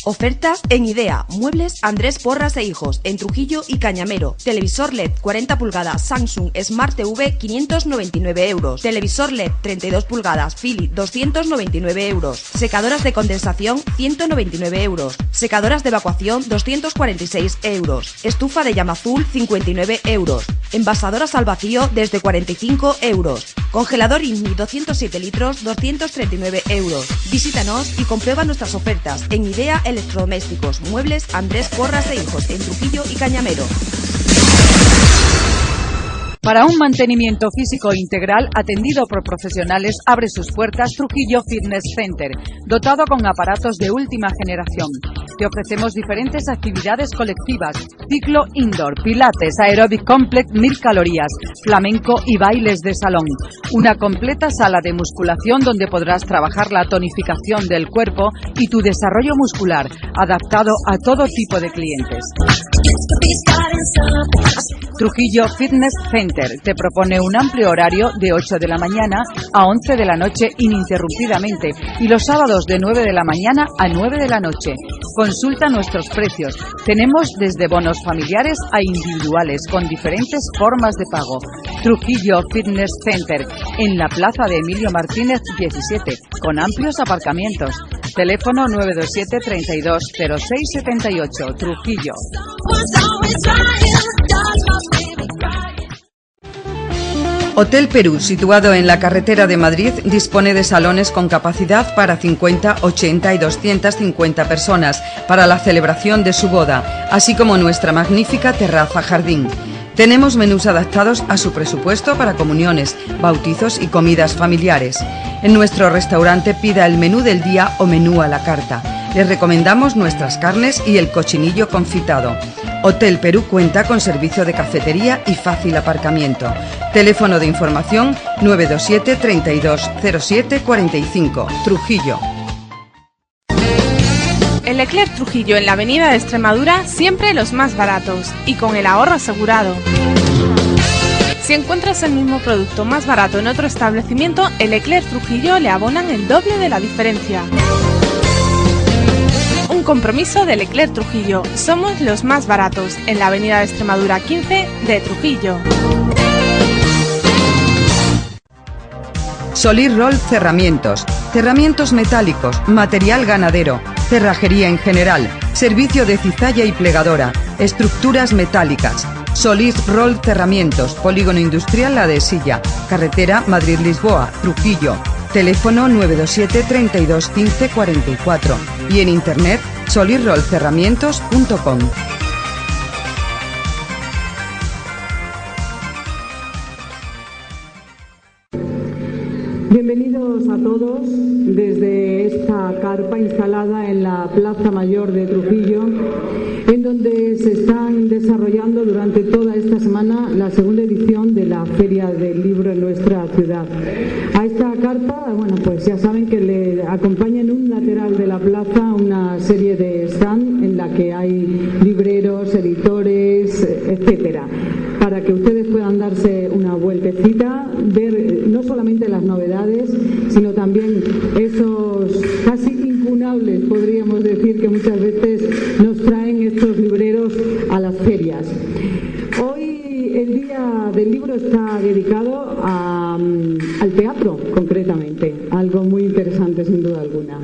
Ofertas en Idea, muebles Andrés Porras e Hijos, en Trujillo y Cañamero. Televisor LED 40 pulgadas Samsung Smart TV 599 euros. Televisor LED 32 pulgadas Philips 299 euros. Secadoras de condensación 199 euros. Secadoras de evacuación 246 euros. Estufa de llama azul 59 euros. Envasadoras al vacío desde 45 euros. Congelador Inmi 207 litros 239 euros. Visítanos y comprueba nuestras ofertas en Idea Electrodomésticos, muebles Andrés Porras e Hijos, en Trujillo y Cañamero. Para un mantenimiento físico integral atendido por profesionales, abre sus puertas Trujillo Fitness Center, dotado con aparatos de última generación. Te ofrecemos diferentes actividades colectivas: ciclo indoor, pilates, aeróbic complex 1000 calorías, flamenco y bailes de salón. Una completa sala de musculación donde podrás trabajar la tonificación del cuerpo y tu desarrollo muscular, adaptado a todo tipo de clientes. Trujillo Fitness Center te propone un amplio horario de 8 de la mañana a 11 de la noche ininterrumpidamente y los sábados de 9 de la mañana a 9 de la noche. Consulta nuestros precios. Tenemos desde bonos familiares a individuales con diferentes formas de pago. Trujillo Fitness Center, en la plaza de Emilio Martínez 17, con amplios aparcamientos. Teléfono 927 32 06 78, Trujillo. Hotel Perú, situado en la carretera de Madrid, dispone de salones con capacidad para 50, 80 y 250 personas para la celebración de su boda, así como nuestra magnífica terraza-jardín. Tenemos menús adaptados a su presupuesto para comuniones, bautizos y comidas familiares. En nuestro restaurante pida el menú del día o menú a la carta. Les recomendamos nuestras carnes y el cochinillo confitado. Hotel Perú cuenta con servicio de cafetería y fácil aparcamiento. Teléfono de información 927 32 07 45, Trujillo. En Leclerc Trujillo, en la avenida de Extremadura, siempre los más baratos y con el ahorro asegurado. Si encuentras el mismo producto más barato en otro establecimiento, en Leclerc Trujillo le abonan el doble de la diferencia. Un compromiso de Leclerc Trujillo. Somos los más baratos en la avenida de Extremadura 15 de Trujillo. Solir Roll Cerramientos. Cerramientos metálicos, material ganadero, cerrajería en general, servicio de cizalla y plegadora, estructuras metálicas. Solir Roll Cerramientos, Polígono Industrial La Dehesilla, carretera Madrid-Lisboa, Trujillo. Teléfono 927 32 15 44 y en internet solirrollcerramientos.com. Bienvenidos a todos desde esta carpa instalada en la Plaza Mayor de Trujillo, en donde se están desarrollando durante toda esta semana la segunda edición de la Feria del Libro en nuestra ciudad. A esta carpa, bueno, pues ya saben que le acompaña en un lateral de la plaza una serie de stand en la que hay libreros, editores, etcétera, para que ustedes puedan darse una vueltecita, ver no solamente las novedades, sino también esos casi incunables, podríamos decir, que muchas veces nos traen estos libreros a las ferias. Hoy el Día del Libro está dedicado al teatro, concretamente, algo muy interesante sin duda alguna.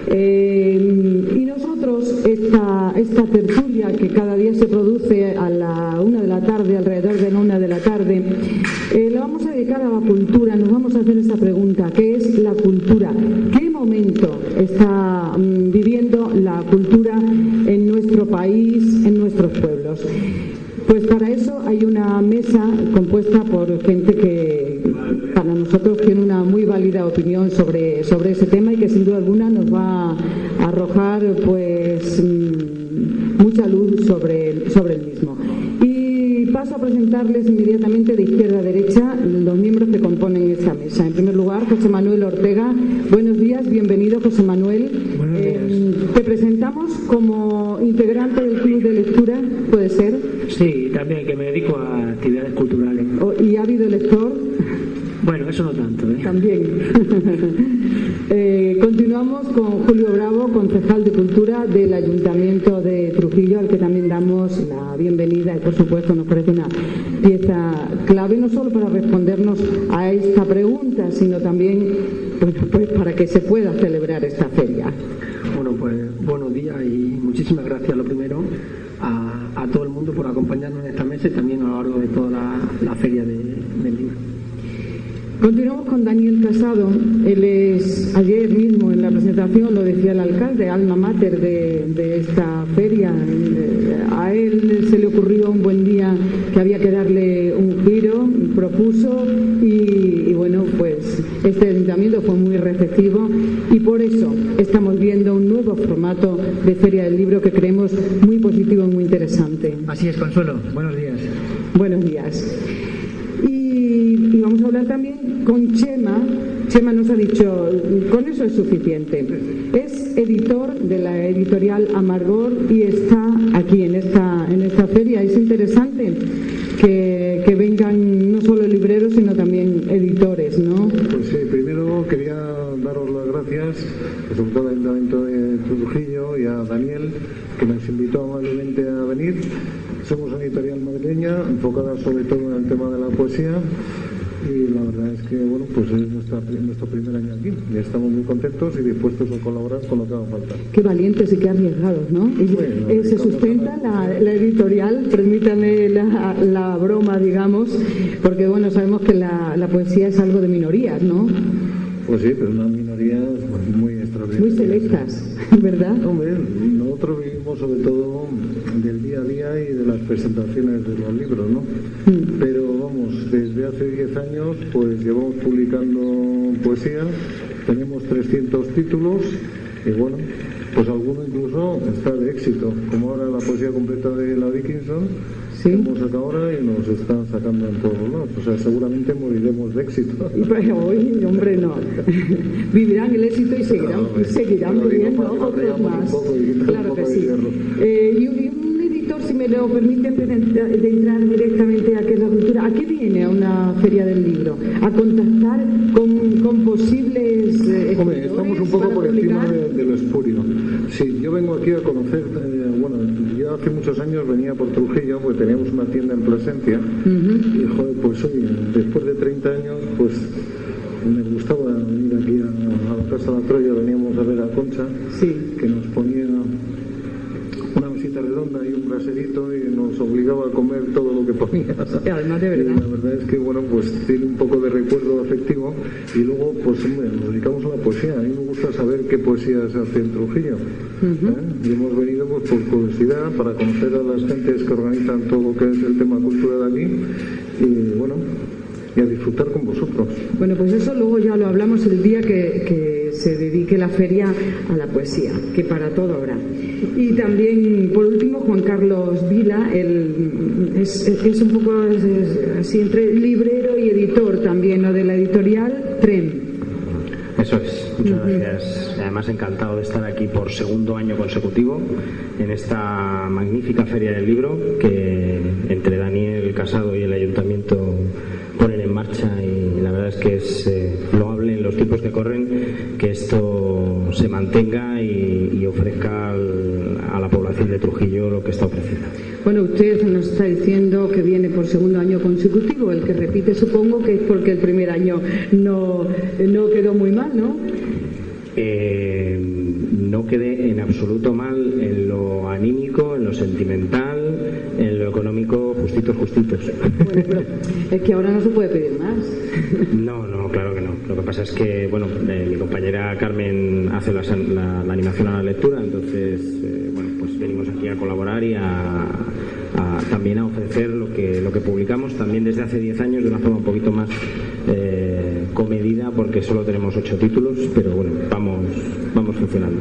Y nosotros, esta tertulia que cada día se produce a la 1 de la tarde, alrededor de la 1 de la tarde, la vamos a dedicar a la cultura. Nos vamos a hacer esta pregunta: ¿qué es la cultura? ¿Qué momento está viviendo la cultura en nuestro país, en nuestros pueblos? Pues para eso hay una mesa compuesta por gente que para nosotros tiene una muy válida opinión sobre ese tema y que sin duda alguna nos va a arrojar pues mucha luz sobre el mismo. Y paso a presentarles inmediatamente de izquierda a derecha los miembros que componen esta mesa. En primer lugar, José Manuel Ortega. Buenos días, bienvenido, José Manuel. Te presentamos como integrante del Club de Lectura, ¿puede ser? Sí, también, que me dedico a actividades culturales. ¿Y ha habido lector? Bueno, eso no tanto, ¿eh? También. Continuamos con Julio Bravo, concejal de Cultura del Ayuntamiento de Trujillo, al que también damos la bienvenida y, por supuesto, nos parece una pieza clave, no solo para respondernos a esta pregunta, sino también pues para que se pueda celebrar esta feria. Bueno, pues buenos días y muchísimas gracias, lo primero, a todo el mundo por acompañarnos en esta mesa y también a lo largo de toda la feria del libro. Continuamos con Daniel Casado. Él es, ayer mismo en la presentación lo decía el alcalde, alma mater de esta feria. A él se le ocurrió un buen día que había que darle un giro, propuso y bueno, pues este ayuntamiento fue muy receptivo y por eso estamos viendo un nuevo formato de Feria del Libro que creemos muy positivo y muy interesante. Así es, Consuelo. Buenos días. Buenos días. Y vamos a hablar también con Chema. Chema nos ha dicho, con eso es suficiente. Es editor de la editorial Amargor y está aquí en esta feria. Es interesante que vengan no solo libreros, sino también editores, ¿no? Pues sí, primero quería daros las gracias, sobre todo al Ayuntamiento de Trujillo y a Daniel, que nos invitó amablemente a venir. Somos una editorial madrileña enfocada sobre todo en el tema de la poesía y la verdad es que bueno, pues es nuestro primer año aquí y estamos muy contentos y dispuestos a colaborar con lo que haga falta. Qué valientes y qué arriesgados, ¿no? Bueno, se sustenta la editorial, permítame la broma, digamos, porque bueno, sabemos que la poesía es algo de minorías, ¿no? Pues sí, pero unas minorías muy extraordinarias. Muy selectas, ¿verdad? Hombre, nosotros vivimos sobre todo del día a día y de las presentaciones de los libros, ¿no? Pero vamos, desde hace 10 años pues llevamos publicando poesía, tenemos 300 títulos y bueno, pues alguno incluso está de éxito, como ahora la poesía completa de la Dickinson. ¿Sí? Hemos sacado ahora y nos están sacando en todos lados. O sea, seguramente moriremos de éxito. Hoy, hombre, no. Vivirán el éxito y seguirán viviendo otros más. Claro que sí. Y un editor, si me lo permiten, de entrar directamente a qué es la cultura. ¿A qué viene a una feria del libro? ¿A contactar con posibles escritores? Hombre, estamos un poco por encima de lo espurio. Sí, yo vengo aquí a conocer, bueno, yo hace muchos años venía por Trujillo, porque teníamos una tienda en Plasencia, y joder, pues oye, después de 30 años, pues me gustaba venir aquí a la Casa de la Troya, veníamos a ver a Concha, que nos ponía una mesita redonda y un braserito y nos obligaba a comer todo lo que ponía. Además, de verdad. Y la verdad es que, bueno, pues tiene un poco de recuerdo afectivo y luego, pues hombre, nos dedicamos a la poesía. A mí me gusta saber qué poesía se hace en Trujillo. Y hemos venido pues por curiosidad, para conocer a las gentes que organizan todo lo que es el tema cultura de aquí y, bueno, y a disfrutar con vosotros. Bueno, pues eso luego ya lo hablamos el día que se dedique la feria a la poesía, que para todo habrá. Y también, por último, Juan Carlos Vila, es un poco así entre librero y editor también, ¿no? De la editorial Tren. Eso es, muchas gracias. Además, encantado de estar aquí por segundo año consecutivo en esta magnífica Feria del Libro que entre Daniel Casado y el Ayuntamiento ponen en marcha, y la verdad es que es loable en los tiempos que corren que esto se mantenga y ofrezca a la población de Trujillo lo que está ofreciendo. Bueno, usted nos está diciendo que viene por segundo año consecutivo. El que repite supongo que es porque el primer año no quedó muy mal, ¿no? No quedé en absoluto mal en lo anímico, en lo sentimental, en lo económico, justitos. Bueno, pero es que ahora no se puede pedir más. No, claro que no. Lo que pasa es que, bueno, mi compañera Carmen hace la animación a la lectura, entonces, bueno, pues venimos aquí a colaborar y también a ofrecer lo que publicamos también desde hace 10 años de una forma un poquito más comedida, porque solo tenemos 8 títulos, pero bueno, vamos funcionando.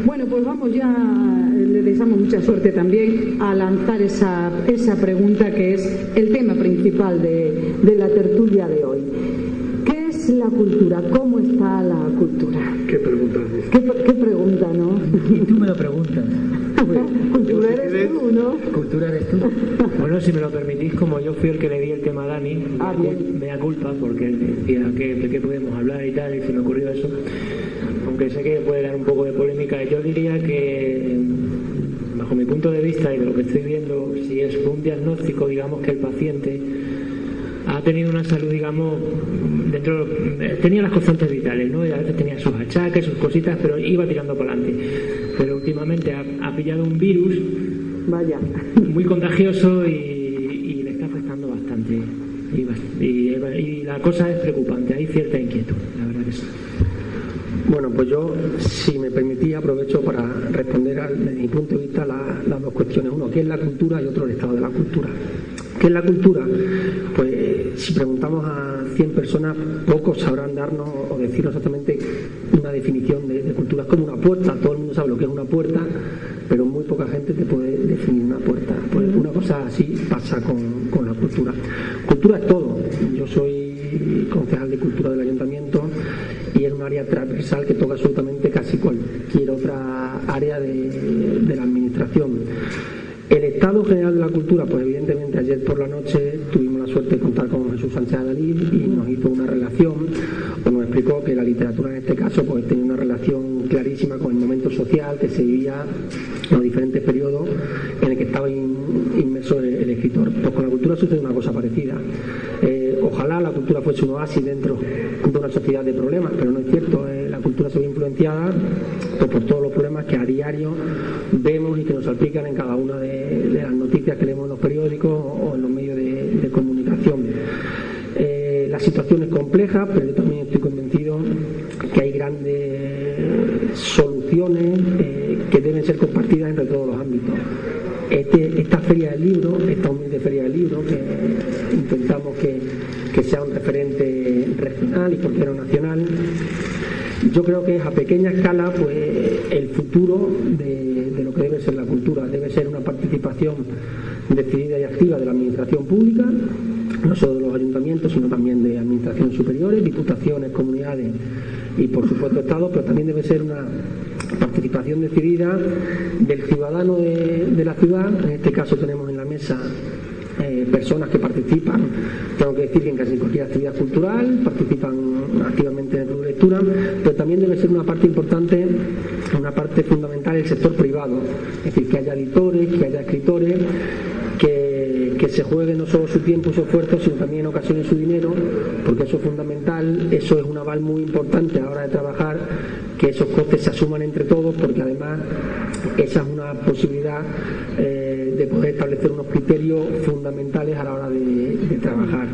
Bueno, pues vamos ya, le deseamos mucha suerte también a lanzar esa pregunta que es el tema principal de la tertulia de hoy. ¿Qué es la cultura? ¿Cómo está la cultura? ¿Qué pregunta? ¿Qué pregunta, no? Y tú me lo preguntas. Cultura eres tú, ¿no? Cultura eres tú. Bueno, si me lo permitís, como yo fui el que le di el tema a Dani, me da culpa porque decía de qué podemos hablar y tal, y se me ocurrió eso. aunque sé que puede dar un poco de polémica, yo diría que, bajo mi punto de vista y de lo que estoy viendo, si es un diagnóstico, digamos que el paciente ha tenido una salud, digamos, tenía las constantes vitales, ¿no? Y a veces tenía sus achaques, sus cositas, pero iba tirando para adelante. Pero últimamente ha pillado un virus muy contagioso y le está afectando bastante. Y la cosa es preocupante, hay cierta inquietud, la verdad que sí. Bueno, pues yo, si me permitís, aprovecho para responder desde mi punto de vista las dos cuestiones. Uno, ¿qué es la cultura? Y otro, el estado de la cultura. ¿Qué es la cultura? Pues si preguntamos a 100 personas, pocos sabrán darnos o decirnos exactamente una definición de cultura. Es como una puerta, todo el mundo sabe lo que es una puerta, pero muy poca gente te puede definir una puerta. Pues una cosa así pasa con la cultura. Cultura es todo. Yo soy concejal de cultura del ayuntamiento y es un área transversal que toca absolutamente casi cualquier otra área de la administración. El estado general de la cultura, pues evidentemente ayer por la noche tuvimos la suerte de contar con Jesús Sánchez Adalid y nos hizo una relación, o nos explicó que la literatura en este caso pues tenía una relación clarísima con el momento social que se vivía en los diferentes periodos en el que estaba inmerso el escritor. Pues con la cultura sucede una cosa parecida. Ojalá la cultura fuese un oasis dentro de una sociedad de problemas, pero no es cierto. La cultura se ve influenciada pues, por todos los problemas que a diario vemos y que nos salpican en cada una de las noticias que leemos en los periódicos o en los medios de comunicación. La situación es compleja, pero yo también estoy convencido que hay grandes soluciones que deben ser compartidas entre todos los ámbitos. Esta feria del libro, esta humilde feria del libro, que intentamos que sea un referente regional y por qué no nacional, yo creo que es a pequeña escala pues el futuro de lo que debe ser la cultura. Debe ser una participación decidida y activa de la administración pública, no solo de los ayuntamientos, sino también de administraciones superiores, diputaciones, comunidades y por supuesto Estado, pero también debe ser una participación decidida del ciudadano de la ciudad. En este caso tenemos en la mesa personas que participan, tengo que decir que en casi cualquier actividad cultural, participan activamente en el club de lectura, pero también debe ser una parte importante, una parte fundamental el sector privado, es decir, que haya editores, que haya escritores, que se jueguen no solo su tiempo y su esfuerzo, sino también en ocasiones su dinero, porque eso es fundamental, eso es un aval muy importante a la hora de trabajar, que esos costes se asuman entre todos, porque además esa es una posibilidad de poder establecer unos criterios fundamentales a la hora de trabajar.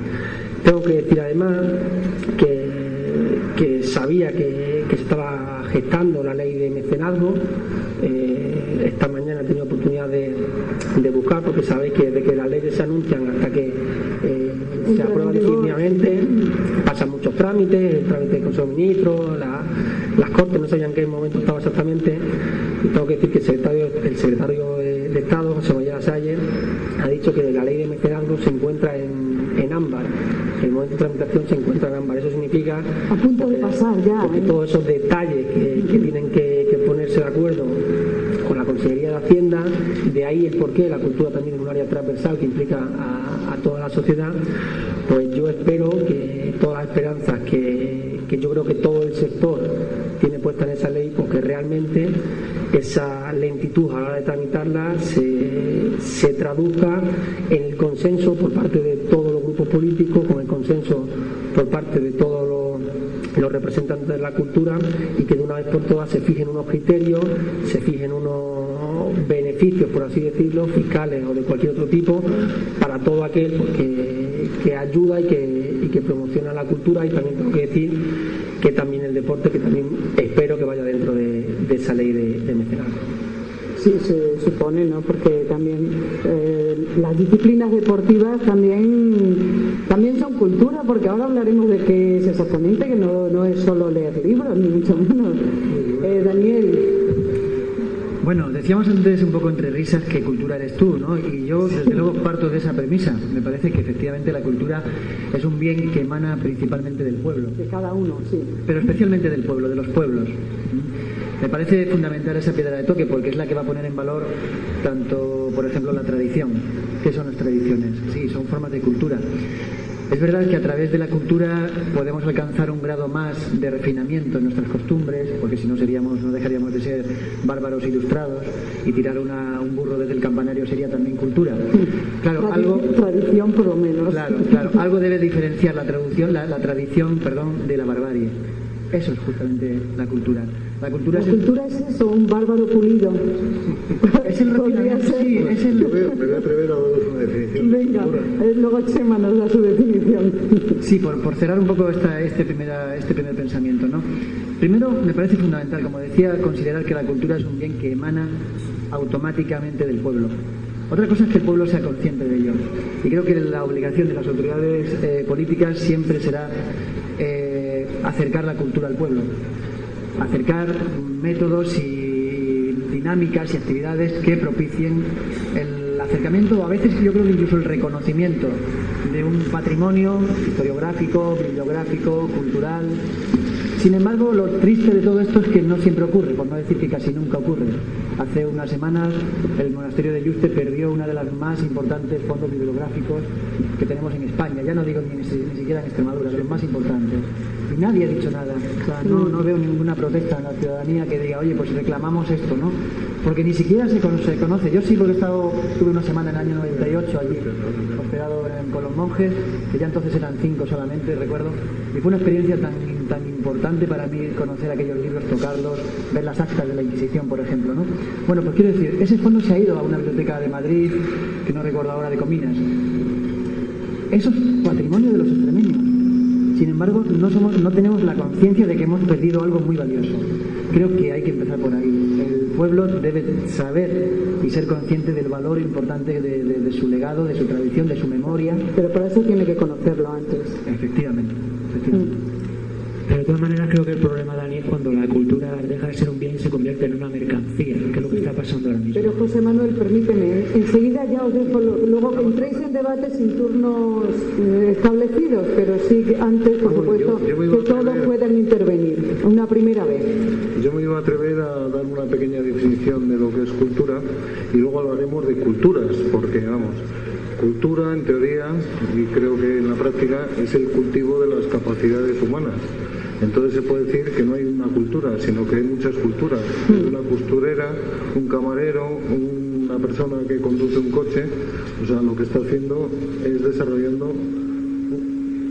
Tengo que decir además que sabía que se estaba gestando la ley de mecenazgo. Esta mañana he tenido oportunidad de buscar, porque sabéis que desde que las leyes se anuncian hasta que se aprueban definitivamente pasan muchos trámites, el trámite del Consejo de Ministros, las Cortes no sabían en qué momento estaba exactamente, y tengo que decir que el secretario de Estado, José María Saller, ha dicho que la ley de mecenazgo se encuentra en ámbar, que el momento de tramitación se encuentra en ámbar. Eso significa a punto de pasar ya, porque todos esos detalles que tienen que ponerse de acuerdo con la Consejería de Hacienda, de ahí el porqué la cultura también es un área transversal que implica a toda la sociedad. Pues yo espero que todas las esperanzas que yo creo que todo el sector tiene puesta en esa ley, porque realmente esa lentitud a la hora de tramitarla se traduzca en el consenso por parte de todos los grupos políticos, con el consenso por parte de todos los representantes de la cultura, y que de una vez por todas se fijen unos criterios, se fijen unos beneficios, por así decirlo, fiscales o de cualquier otro tipo, para todo aquel que ayuda y que promociona la cultura. Y también tengo que decir que también el deporte, que también espero que vaya dentro de esa ley de mecenazgo. Sí, se supone, ¿no? Porque también las disciplinas deportivas también son cultura, porque ahora hablaremos de qué es exactamente, que no es solo leer libros, ni mucho menos. Daniel. Bueno, decíamos antes un poco entre risas que cultura eres tú, ¿no? Y yo desde luego parto de esa premisa. Me parece que efectivamente la cultura es un bien que emana principalmente del pueblo. De cada uno, sí. Pero especialmente del pueblo, de los pueblos. Me parece fundamental esa piedra de toque, porque es la que va a poner en valor tanto, por ejemplo, la tradición. ¿Qué son las tradiciones? Sí, son formas de cultura. Es verdad que a través de la cultura podemos alcanzar un grado más de refinamiento en nuestras costumbres, porque si no no dejaríamos de ser bárbaros ilustrados, y tirar un burro desde el campanario sería también cultura. Claro, tradición por lo menos. Claro, algo debe diferenciar la tradición de la barbarie. Eso es justamente la cultura. La cultura es eso, un bárbaro pulido. Es el refinamiento, sí, es el... Me voy a atrever a daros una definición. Venga, luego Chema nos da su definición. Sí, por cerrar un poco este primer pensamiento, ¿no? Primero, me parece fundamental, como decía, considerar que la cultura es un bien que emana automáticamente del pueblo. Otra cosa es que el pueblo sea consciente de ello. Y creo que la obligación de las autoridades políticas siempre será acercar la cultura al pueblo, acercar métodos y dinámicas y actividades que propicien el acercamiento, a veces yo creo que incluso el reconocimiento de un patrimonio historiográfico, bibliográfico, cultural. Sin embargo, lo triste de todo esto es que no siempre ocurre, por no decir que casi nunca ocurre. Hace unas semanas el monasterio de Yuste perdió una de las más importantes fondos bibliográficos que tenemos en España, ya no digo ni siquiera en Extremadura, de los más importantes. Y nadie ha dicho nada, o sea, no veo ninguna protesta en la ciudadanía que diga, oye, pues reclamamos esto, ¿no? Porque ni siquiera se conoce. Yo sí, porque estuve una semana en el año 98 allí, hospedado con los monjes, que ya entonces eran 5 solamente, recuerdo, y fue una experiencia tan importante para mí conocer aquellos libros, tocarlos, ver las actas de la Inquisición, por ejemplo, ¿no? Bueno, pues quiero decir, ese fondo se ha ido a una biblioteca de Madrid, que no recuerdo ahora, de Cominas. Eso es patrimonio de los extremeños. Sin embargo, no tenemos la conciencia de que hemos perdido algo muy valioso. Creo que hay que empezar por ahí. El pueblo debe saber y ser consciente del valor importante de su legado, de su tradición, de su memoria. Pero para eso tiene que conocerlo antes. Efectivamente. Pero de todas maneras creo que el problema, Dani, es cuando la cultura deja de ser un bien y se convierte en una mercancía, que es lo que está pasando ahora mismo. Pero José Manuel, permíteme, enseguida ya os dejo, luego entréis en debate sin turnos establecidos, pero sí antes, por supuesto, que todos puedan intervenir, una primera vez. Yo me iba a atrever a dar una pequeña definición de lo que es cultura y luego hablaremos de culturas, porque vamos, cultura en teoría, y creo que en la práctica, es el cultivo de las capacidades humanas. Entonces se puede decir que no hay una cultura, sino que hay muchas culturas. Una costurera, un camarero, una persona que conduce un coche, o sea, lo que está haciendo es desarrollando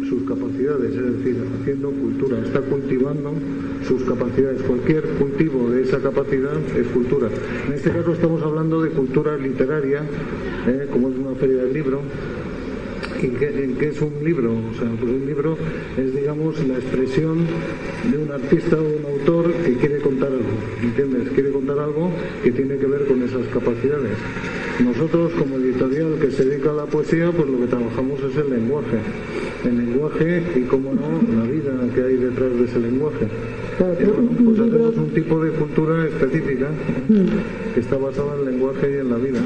sus capacidades, es decir, haciendo cultura, está cultivando sus capacidades. Cualquier cultivo de esa capacidad es cultura. En este caso estamos hablando de cultura literaria, como es una feria del libro. ¿Qué es un libro? O sea, pues un libro es, digamos, la expresión de un artista o de un autor que quiere contar algo, ¿entiendes? Quiere contar algo que tiene que ver con esas capacidades. Nosotros, como editorial que se dedica a la poesía, pues lo que trabajamos es el lenguaje. El lenguaje y, como no, la vida que hay detrás de ese lenguaje. Pues hacemos un tipo de cultura específica que está basada en el lenguaje y en la vida.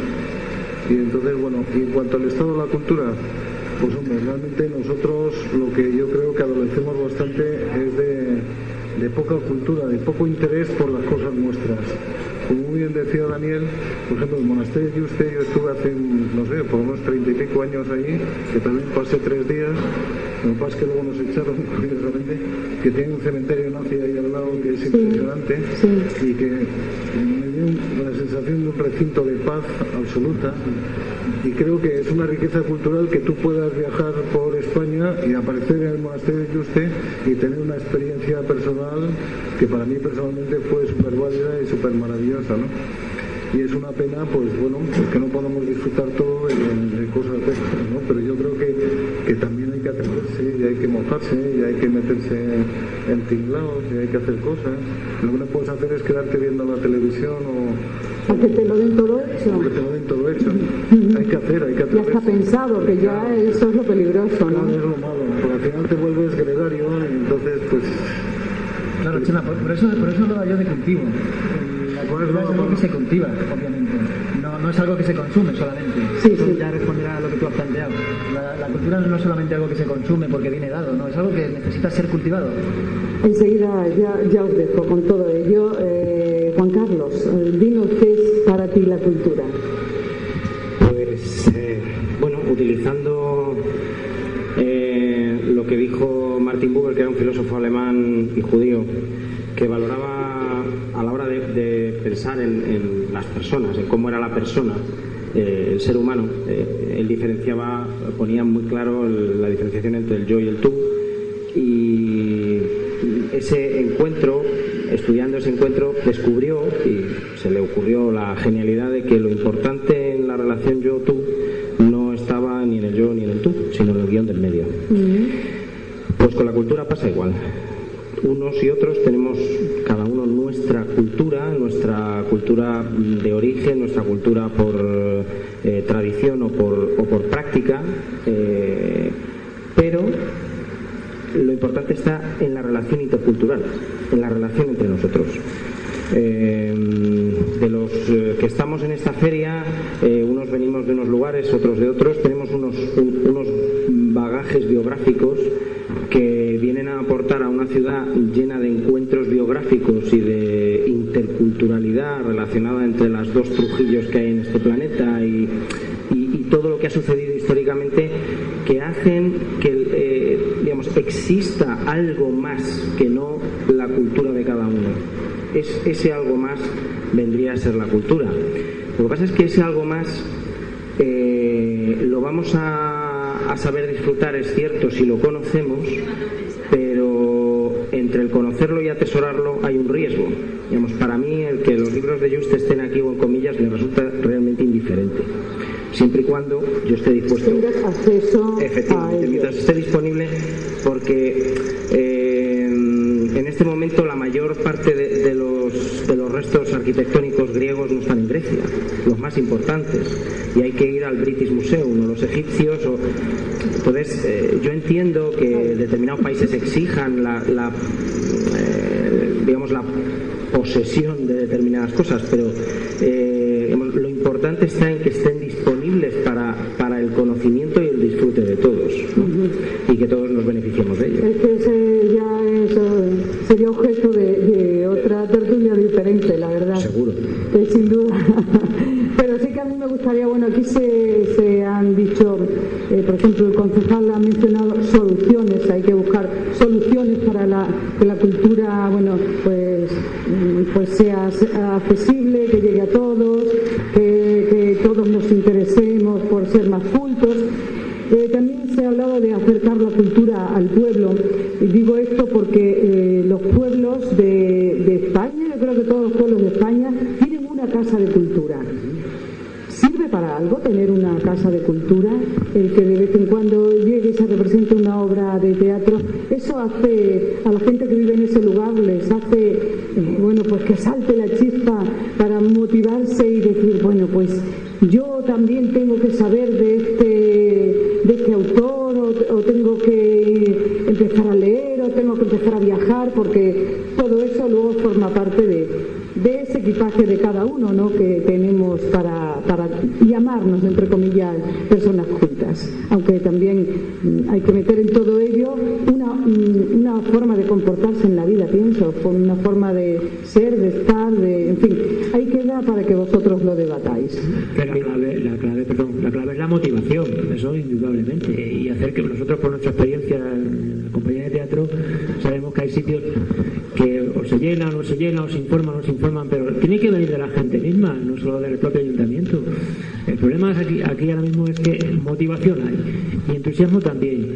Y entonces, bueno, y en cuanto al estado de la cultura, pues hombre, realmente nosotros lo que yo creo que adolecemos bastante es de poca cultura, de poco interés por las cosas nuestras. Como muy bien decía Daniel, por ejemplo, el monasterio de Yuste, yo estuve hace, no sé, por unos 30 y pico años allí, que también pasé 3 días, lo que pasa es que luego nos echaron, curiosamente, que tiene un cementerio nazi ahí al lado que es impresionante, y que me dio la sensación de un recinto de paz absoluta, y creo que es una riqueza cultural que tú puedas viajar por España y aparecer en el monasterio de Yuste y tener una experiencia personal que para mí personalmente fue súper válida y súper maravillosa, ¿no? Y es una pena, pues bueno, pues que no podamos disfrutar todo de cosas de estas, ¿no? Pero yo creo que también hay que atreverse y hay que mojarse y hay que meterse en tinglados y hay que hacer cosas. Lo que no puedes hacer es quedarte viendo la televisión o que te lo den todo hecho. Que te lo den todo hecho. Hay que hacer. Ya está pensado, que ya eso es lo peligroso, ¿no? Es lo malo, porque al final te vuelves gregario y entonces, pues... Claro, Chema, por eso hablaba yo de cultivo. La cultura es algo que se cultiva, obviamente. No es algo que se consume solamente. Sí. Ya responderá a lo que tú has planteado. La cultura no es solamente algo que se consume porque viene dado, no, es algo que necesita ser cultivado. Enseguida ya os dejo con todo ello. Juan Carlos, dinos qué es para ti la cultura. Pues, bueno, utilizando en las personas, en cómo era la persona, el ser humano. Él diferenciaba, ponía muy claro la diferenciación entre el yo y el tú, y ese encuentro, estudiando ese encuentro, descubrió y se le ocurrió la genialidad de que lo importante en la relación yo-tú no estaba ni en el yo ni en el tú, sino en el guión del medio. Pues con la cultura pasa igual. Unos y otros tenemos cada uno nuestra cultura de origen, nuestra cultura por tradición o por práctica, pero lo importante está en la relación intercultural, en la relación entre nosotros. De los que estamos en esta feria, unos venimos de unos lugares, otros de otros, tenemos unos bagajes biográficos que vienen a aportar a una ciudad llena de encuentros biográficos y de interculturalidad relacionada entre las dos Trujillos que hay en este planeta y todo lo que ha sucedido históricamente, que hacen que exista algo más que no la cultura de cada uno. Ese algo más vendría a ser la cultura. Lo que pasa es que ese algo más lo vamos a saber disfrutar, es cierto, si lo conocemos, pero entre el conocerlo y atesorarlo hay un riesgo. Para mí, el que los libros de Just estén aquí o en comillas me resulta realmente indiferente, siempre y cuando yo esté dispuesto, efectivamente, mientras esté disponible, porque en este momento la mayor parte de los restos arquitectónicos griegos no están en Grecia, los más importantes, y hay que ir al British Museum o los egipcios. Entonces, yo entiendo que determinados países exijan la posesión de determinadas cosas, pero lo importante está en que estén disponibles para el conocimiento y el disfrute de todos, ¿no? Y que todos nos beneficiemos de ello. Es que ese ya sería objeto de otra tertulia diferente, la verdad. Seguro. Sin duda. Pero sí que a mí me gustaría, aquí se han dicho, por ejemplo, el concejal ha mencionado soluciones, hay que buscar soluciones para que la cultura, pues sea accesible, que llegue a todos, que todos nos interesemos por ser más cultos. También se ha hablado de acercar la cultura al pueblo, y digo esto porque los pueblos de España, yo creo que todos los pueblos de España tienen una casa de cultura. ¿Sirve para algo tener una casa de cultura? El que de vez en cuando llegue y se represente una obra de teatro, eso hace a la gente que vive en ese lugar, les hace pues que salte la chispa para motivarse y decir, pues yo también tengo que saber de este autor, o tengo que empezar a leer, o tengo que empezar a viajar, porque todo eso luego forma parte de ese equipaje de cada uno, ¿no?, que tenemos para llamarnos, entre comillas, personas cultas. Aunque también hay que meter en todo ello una forma de comportarse en la vida, pienso, con una forma de ser, de estar, en fin, ahí queda para que vosotros lo debatáis. La clave es la motivación, eso indudablemente, y hacer que nosotros, por nuestra experiencia en la compañía de teatro, sabemos que hay sitios que o se llenan, o se informan, pero tiene que venir de la gente misma, no solo del propio ayuntamiento. El problema es aquí ahora mismo es que motivación hay, y entusiasmo también,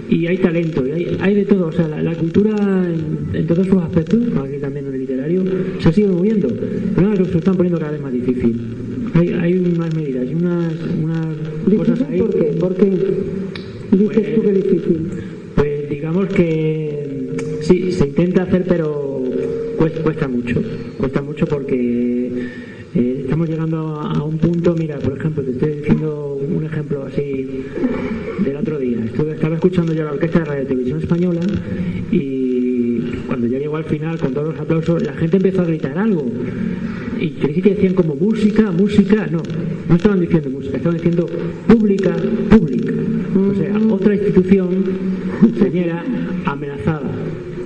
y hay talento, y hay de todo. O sea, la cultura en todos sus aspectos, aquí también en el literario, se sigue moviendo, pero se están poniendo cada vez más difícil. Hay unas medidas y unas cosas ahí. ¿Por qué dices tú que es difícil? Pues digamos que sí, se intenta hacer, pero cuesta mucho porque estamos llegando a un punto. Mira, por ejemplo, te estoy diciendo un ejemplo así del otro día. Estaba escuchando yo la orquesta de Radio Televisión Española, y cuando ya llegó al final, con todos los aplausos, la gente empezó a gritar algo. Y creí que decían como música, no estaban diciendo música, estaban diciendo pública. O sea, otra institución señera amenazada,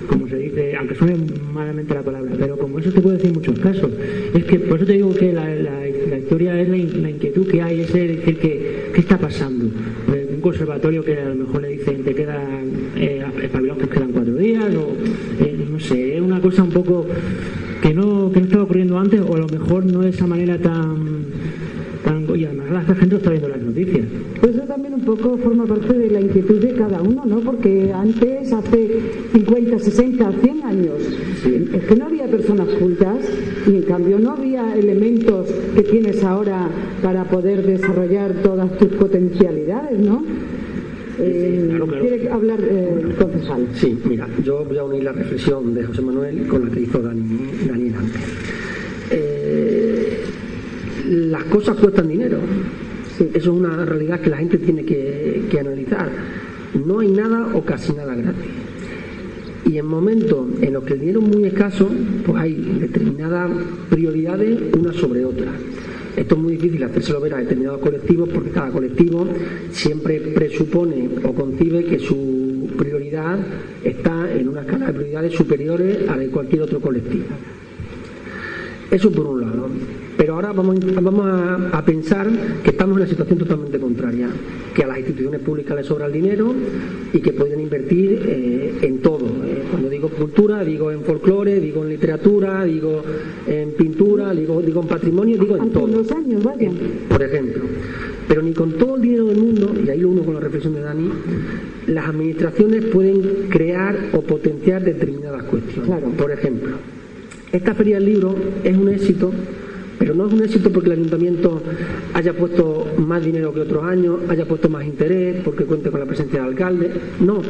como se dice, aunque suene malamente la palabra, pero como eso te puede decir en muchos casos. Es que por eso te digo que la historia es la inquietud que hay, ese decir ¿qué está pasando? Un conservatorio que a lo mejor le dicen te quedan espabilados que quedan 4 días, o no sé, es una cosa un poco que no estaba ocurriendo antes. antes, o a lo mejor no de esa manera tan y además la gente está viendo las noticias. Pues eso también un poco forma parte de la inquietud de cada uno, ¿no? Porque antes, hace 50, 60, 100 años, es que no había personas cultas y en cambio no había elementos que tienes ahora para poder desarrollar todas tus potencialidades, ¿no? Claro. ¿Quiere hablar el concejal? Sí, mira, yo voy a unir la reflexión de José Manuel con la que hizo Daniel antes. Las cosas cuestan dinero. Sí. Eso es una realidad que la gente tiene que analizar. No hay nada o casi nada gratis. Y en momentos en los que el dinero es muy escaso, pues hay determinadas prioridades una sobre otra. Esto es muy difícil hacérselo ver a determinados colectivos porque cada colectivo siempre presupone o concibe que su prioridad está en una escala de prioridades superiores a la de cualquier otro colectivo. Eso por un lado. Pero ahora vamos a pensar que estamos en una situación totalmente contraria, que a las instituciones públicas les sobra el dinero y que pueden invertir en todo. Cuando digo cultura, digo en folclore, digo en literatura, digo en pintura, digo en patrimonio, digo en todo. Los años, vaya. Por ejemplo. Pero ni con todo el dinero del mundo, y ahí lo uno con la reflexión de Dani, las administraciones pueden crear o potenciar determinadas cuestiones. Claro. Por ejemplo, esta Feria del Libro es un éxito, pero no es un éxito porque el ayuntamiento haya puesto más dinero que otros años, haya puesto más interés, porque cuente con la presencia del alcalde. No.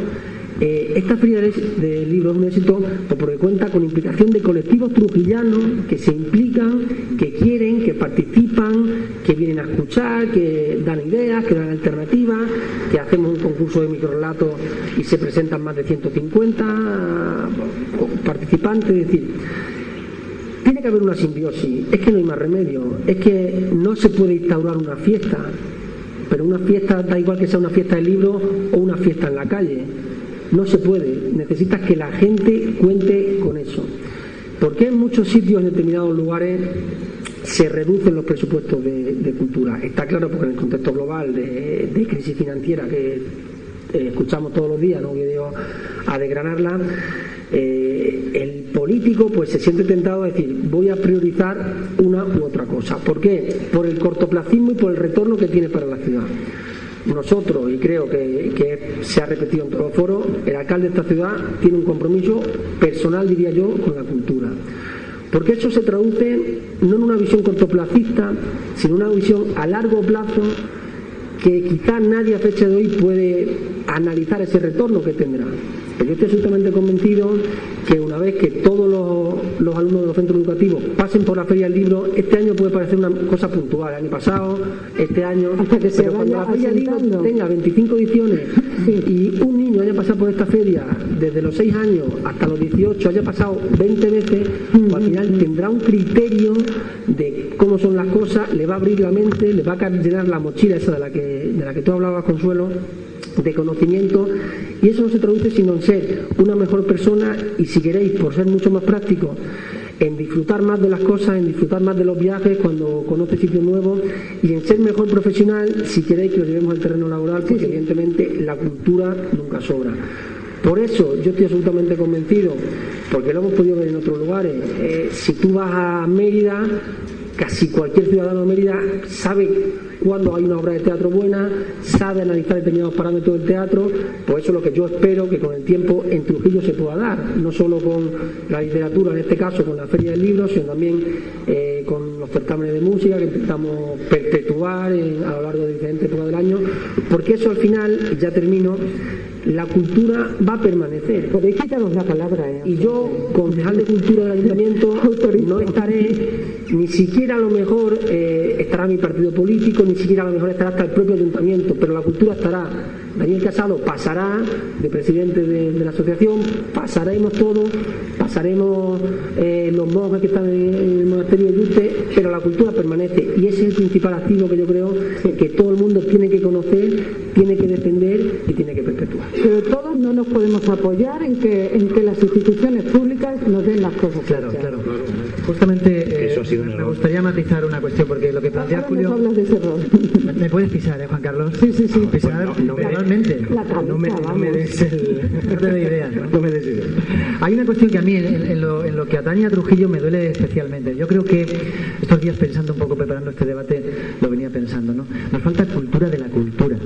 Esta Feria del Libro es un éxito porque cuenta con implicación de colectivos trujillanos que se implican, que quieren, que participan, que vienen a escuchar, que dan ideas, que dan alternativas, que hacemos un concurso de microrelatos y se presentan más de 150 participantes. Es decir, tiene que haber una simbiosis, es que no hay más remedio, es que no se puede instaurar una fiesta, pero una fiesta da igual que sea una fiesta de libros o una fiesta en la calle, no se puede, necesitas que la gente cuente con eso. ¿Por qué en muchos sitios, en determinados lugares, se reducen los presupuestos de cultura? Está claro porque en el contexto global de crisis financiera que escuchamos todos los días, no voy a desgranarla, el político pues se siente tentado a decir voy a priorizar una u otra cosa. ¿Por qué? Por el cortoplacismo y por el retorno que tiene para la ciudad. Nosotros, y creo que se ha repetido en todos los foros, el alcalde de esta ciudad tiene un compromiso personal, diría yo, con la cultura. Porque eso se traduce no en una visión cortoplacista, sino en una visión a largo plazo que quizás nadie a fecha de hoy puede analizar ese retorno que tendrá. Pero yo estoy absolutamente convencido que una vez que todos los alumnos de los centros educativos pasen por la Feria del Libro, este año puede parecer una cosa puntual, el año pasado, este año, hasta que pero cuando la Feria del Libro tenga 25 ediciones y un niño haya pasado por esta feria desde los 6 años hasta los 18, haya pasado 20 veces, pues al final tendrá un criterio de cómo son las cosas, le va a abrir la mente, le va a llenar la mochila esa de la que tú hablabas, Consuelo, de conocimiento, y eso no se traduce sino en ser una mejor persona y, si queréis, por ser mucho más práctico, en disfrutar más de las cosas, en disfrutar más de los viajes cuando conoce sitios nuevos, y en ser mejor profesional, si queréis que lo llevemos al terreno laboral, porque evidentemente la cultura nunca sobra. Por eso yo estoy absolutamente convencido, porque lo hemos podido ver en otros lugares, si tú vas a Mérida, casi cualquier ciudadano de Mérida sabe cuando hay una obra de teatro buena, sabe analizar determinados parámetros del teatro. Pues eso es lo que yo espero que con el tiempo en Trujillo se pueda dar, no solo con la literatura, en este caso con la Feria del Libro, sino también con los certámenes de música que intentamos perpetuar a lo largo de diferentes épocas del año, porque eso al final, y ya termino, la cultura va a permanecer. Podéis quitarnos la palabra, Y yo, concejal de cultura del ayuntamiento, no estaré, ni siquiera a lo mejor estará mi partido político, ni siquiera a lo mejor estará hasta el propio ayuntamiento, pero la cultura estará. Daniel Casado pasará de presidente de la asociación, pasaremos todos, pasaremos los monjes que están en el monasterio de Yute, pero la cultura permanece, y ese es el principal activo que yo creo que todo el mundo tiene que conocer, tiene que defender y tiene que perpetuar. Pero todos no nos podemos apoyar en que las instituciones públicas nos den las cosas. Claro. Justamente eso ha sido un me error. gustaría matizar una cuestión, porque lo que plantea Julio... hablas de ese error. ¿Me puedes pisar, Juan Carlos? Sí. Pisar verbalmente. No me des el... No te doy ideas, ¿no? No me des ideas. Hay una cuestión que a mí, en lo que atañe a Trujillo, me duele especialmente. Yo creo que estos días, pensando un poco, preparando este debate, lo venía pensando, ¿no? Nos falta cultura de la cultura.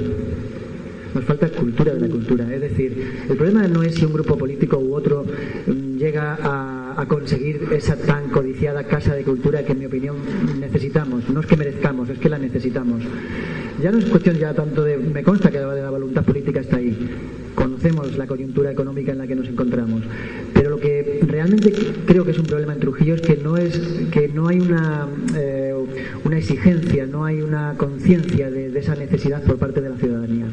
Nos falta cultura de la cultura. Es decir, el problema no es si un grupo político u otro llega a conseguir esa tan codiciada casa de cultura que, en mi opinión, necesitamos. No es que merezcamos, es que la necesitamos. Ya no es cuestión ya tanto de... Me consta que la voluntad política está ahí. Conocemos la coyuntura económica en la que nos encontramos. Pero lo que realmente creo que es un problema en Trujillo es que no hay una exigencia, no hay una conciencia de esa necesidad por parte de la ciudadanía.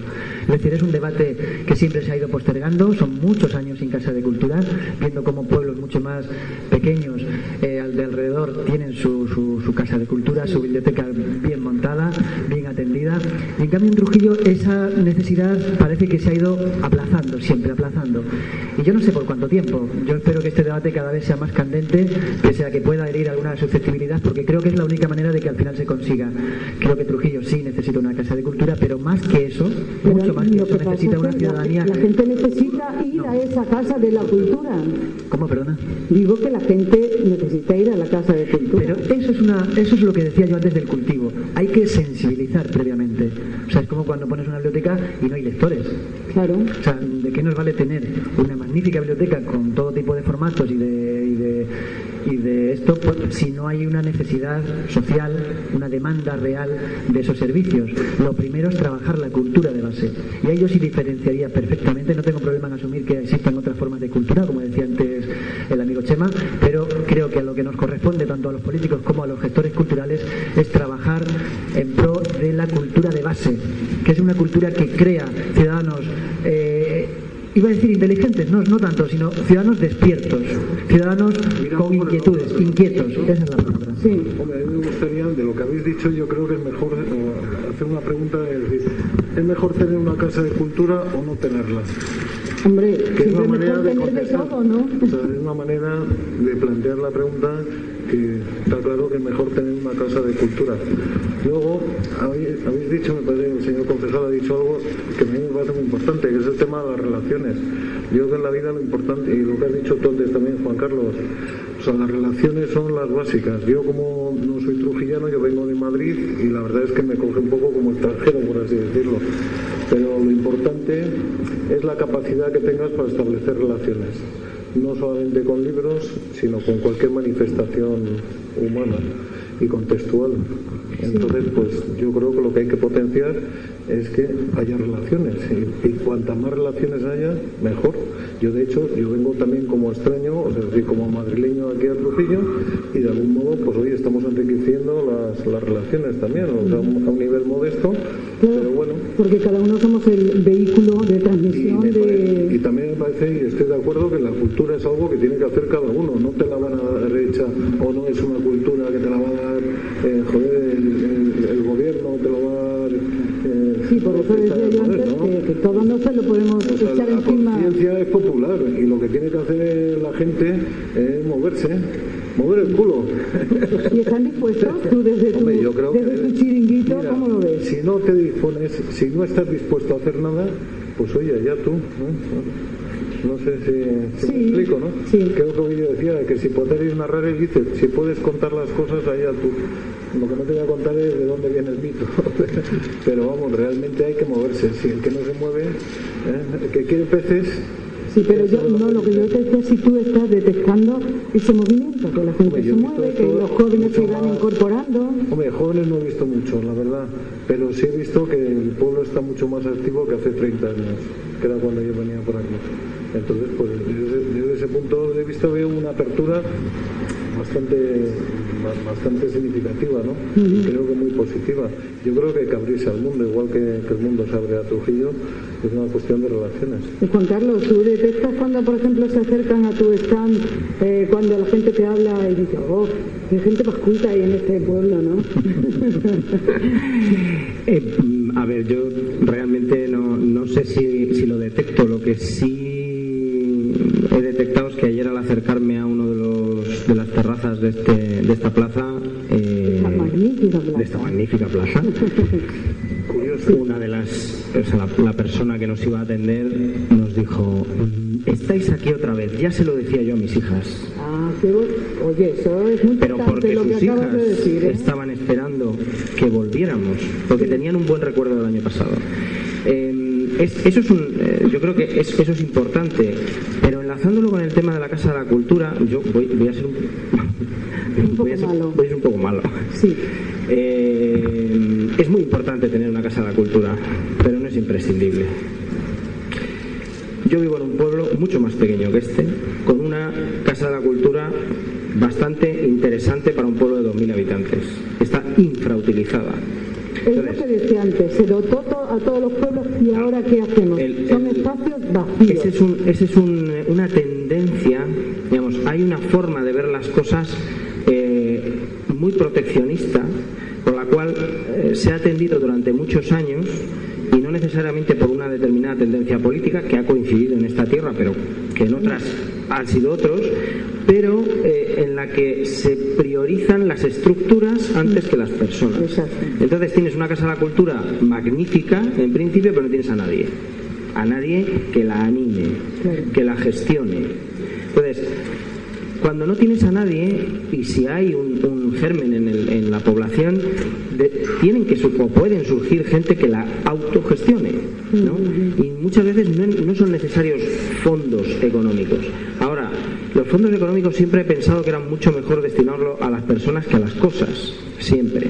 Es decir, es un debate que siempre se ha ido postergando. Son muchos años sin casa de cultura, viendo cómo pueblos mucho más pequeños de alrededor tienen su casa de cultura, su biblioteca bien montada, bien atendida. Y en cambio en Trujillo esa necesidad parece que se ha ido aplazando, siempre aplazando. Y yo no sé por cuánto tiempo. Yo espero que este debate cada vez sea más candente, pese a que pueda herir alguna susceptibilidad, porque creo que es la única manera de que al final se consiga. Creo que Trujillo sí necesita una casa de cultura, pero más que eso, mucho más que eso, necesita una ciudadanía. La gente necesita ir a esa casa de la cultura. ¿Cómo, perdona? Digo que la gente necesita ir a la casa de cultura. Pero eso es lo que decía yo antes del cultivo. Hay que sensibilizar previamente. O sea, es como cuando pones una biblioteca y no hay lectores. Claro. O sea, ¿de qué nos vale tener una magnífica biblioteca con todo tipo de formatos y de esto si no hay una necesidad social, una demanda real de esos servicios? Lo primero es trabajar la cultura de base. Y ahí yo sí diferenciaría perfectamente. No tengo problema en asumir que existan otras formas de cultura, como decía antes el amigo Chema, pero creo que a lo que nos corresponde tanto a los políticos como a los gestores culturales es trabajar en pro de la cultura de base, que es una cultura que crea ciudadanos iba a decir inteligentes, no tanto, sino ciudadanos despiertos, ciudadanos con inquietudes, inquietos. Esa es la palabra. Sí. Hombre, a mí me gustaría, de lo que habéis dicho, yo creo que es mejor hacer una pregunta de decir, ¿es mejor tener una casa de cultura o no tenerla? Hombre, que es una mejor manera de tener contestar, de todo, ¿no? O sea, es una manera de plantear la pregunta que está claro que es mejor tener una casa de cultura. Luego, habéis dicho, me parece, el señor concejal ha dicho algo que a mí me parece muy importante, que es el tema de las relaciones. Yo creo que en la vida lo importante, y lo que has dicho tú antes también, Juan Carlos, o sea, las relaciones son las básicas. Yo, como no soy trujillano, yo vengo de Madrid y la verdad es que me coge un poco como extranjero, por así decirlo. Pero lo importante es la capacidad que tengas para establecer relaciones, no solamente con libros, sino con cualquier manifestación humana y contextual. Entonces, pues yo creo que lo que hay que potenciar es que haya relaciones, y cuantas más relaciones haya, mejor. Yo, de hecho, yo vengo también como extraño, o sea, decir, como madrileño aquí a Trujillo, y de algún modo, pues hoy estamos enriqueciendo las relaciones también, o sea, a un nivel modesto, pero bueno. Porque cada uno somos el vehículo de transmisión y también me parece, y estoy de acuerdo, que la cultura es algo que tiene que hacer cada uno, no te la van a dar hecha, o no es una cultura que te la va a dar, el gobierno te lo va a dar. Sí, por eso decía yo antes, ¿no? que todo no se lo podemos echar encima. La conciencia es popular y lo que tiene que hacer la gente es moverse, mover el culo. ¿Y están dispuestos? Tú desde tu chiringuito, mira, ¿cómo lo ves? Si no te dispones, si no estás dispuesto a hacer nada, pues oye, ya tú, ¿no? No sé si me explico, ¿no? Sí. Creo que yo decía que si poderes narrar el dice, si puedes contar las cosas, allá tú. Lo que no te voy a contar es de dónde viene el mito. Pero vamos, realmente hay que moverse. Si el que no se mueve, el que quiere peces. Sí, pero lo que yo te decía, si tú estás detectando ese movimiento, que la gente se mueve, que los jóvenes se van incorporando. Hombre, jóvenes no he visto mucho, la verdad, pero sí he visto que el pueblo está mucho más activo que hace 30 años, que era cuando yo venía por aquí. Entonces, pues desde ese punto de vista veo una apertura bastante significativa, ¿no? Y creo que muy positiva. Yo creo que hay que abrirse al mundo, igual que el mundo se abre a Trujillo, es una cuestión de relaciones. Y Juan Carlos, ¿tú detectas cuando, por ejemplo, se acercan a tu stand, cuando la gente te habla y dice, oh, qué gente más culta hay en este pueblo, ¿no? A ver, yo realmente no sé si lo detecto. Lo que sí he detectado es que ayer, al acercarme a uno de las terrazas de esta plaza, magnífica plaza. Una de las, la persona que nos iba a atender nos dijo: estáis aquí otra vez, ya se lo decía yo a mis hijas. Oye, eso es muy pero porque lo que sus acabas hijas de decir, estaban esperando que volviéramos, porque tenían un buen recuerdo del año pasado. Eso es yo creo que eso es importante, pero enlazándolo con el tema de la Casa de la Cultura, yo voy a ser un poco malo. Sí. Es muy importante tener una Casa de la Cultura, pero no es imprescindible. Yo vivo en un pueblo mucho más pequeño que este, con una Casa de la Cultura bastante interesante para un pueblo de 2.000 habitantes. Está infrautilizada. Es lo que decía antes, se dotó a todos los pueblos y ahora ¿qué hacemos? Son espacios vacíos. Esa es una tendencia, digamos, hay una forma de ver las cosas muy proteccionista, por la cual se ha atendido durante muchos años, y no necesariamente por una determinada tendencia política que ha coincidido en esta tierra, pero que en otras han sido otros, pero en la que se priorizan las estructuras antes que las personas. Exacto. Entonces tienes una Casa de la Cultura magnífica en principio, pero no tienes a nadie que la anime, que la gestione. Entonces, cuando no tienes a nadie, y si hay un germen en la población, pueden surgir gente que la autogestione, ¿no? Y muchas veces no son necesarios fondos económicos. Ahora, los fondos económicos siempre he pensado que eran mucho mejor destinarlo a las personas que a las cosas, siempre.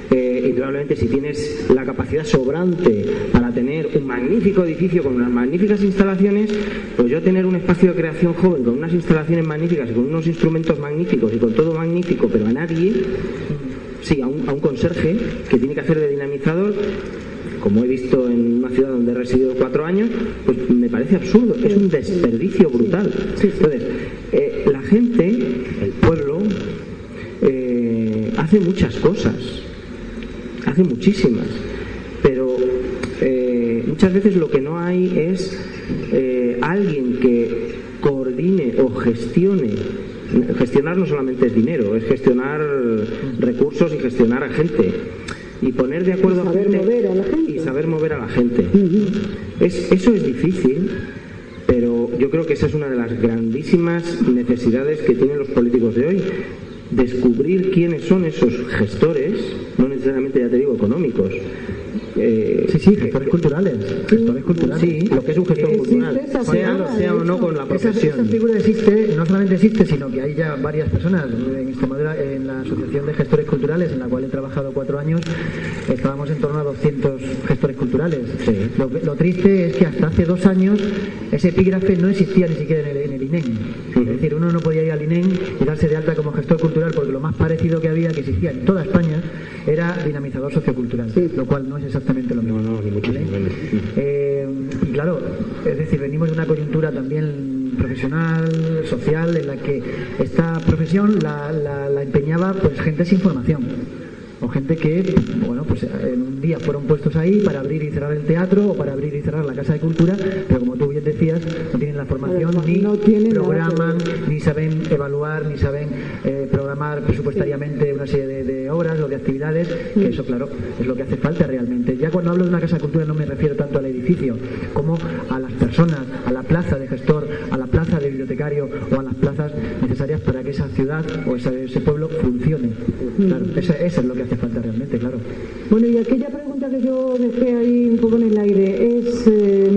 Indudablemente, si tienes la capacidad sobrante para tener un magnífico edificio con unas magníficas instalaciones, pues yo tener un espacio de creación joven con unas instalaciones magníficas y con unos instrumentos magníficos y con todo magnífico, pero a nadie, sí, a un conserje que tiene que hacer de dinamizador, como he visto en una ciudad donde he residido 4 años, pues me parece absurdo, es un desperdicio brutal. Entonces, la gente, el pueblo, hace muchas cosas, hace muchísimas, pero muchas veces lo que no hay es alguien que coordine o gestione. Gestionar no solamente es dinero, es gestionar recursos y gestionar a gente y poner de acuerdo a gente y saber mover a la gente. Eso es difícil, pero yo creo que esa es una de las grandísimas necesidades que tienen los políticos de hoy. Descubrir quiénes son esos gestores, no necesariamente, ya te digo, económicos. Gestores culturales. Sí, lo que es un gestor cultural, sea o no con la profesión. Esa figura existe, no solamente existe, sino que hay ya varias personas. En Extremadura, en la Asociación de Gestores Culturales, en la cual he trabajado 4 años, estábamos en torno a 200 gestores culturales. Sí. Lo triste es que hasta hace 2 años ese epígrafe no existía ni siquiera en el INEM. Es decir, uno no podía ir al INEM y darse de alta como gestor cultural, porque lo más parecido que había, que existía en toda España, era dinamizador sociocultural, lo cual no es exactamente lo mismo. No, ni muchísimo menos. Y claro, es decir, venimos de una coyuntura también profesional, social, en la que esta profesión la empeñaba pues gente sin formación. O gente que, bueno, pues en un día fueron puestos ahí para abrir y cerrar el teatro o para abrir y cerrar la Casa de Cultura, pero como tú bien decías, no tienen la formación, ni programan, ni saben evaluar, ni saben programar presupuestariamente una serie de obras o de actividades, que eso, claro, es lo que hace falta realmente. Ya cuando hablo de una Casa de Cultura no me refiero tanto al edificio, como a las personas, a la plaza de gestor, a la plaza de bibliotecario o a las plazas necesarias para que esa ciudad o ese pueblo funcione. Claro, eso es lo que hace falta realmente, claro. Bueno, y aquella pregunta que yo dejé ahí un poco en el aire, ¿es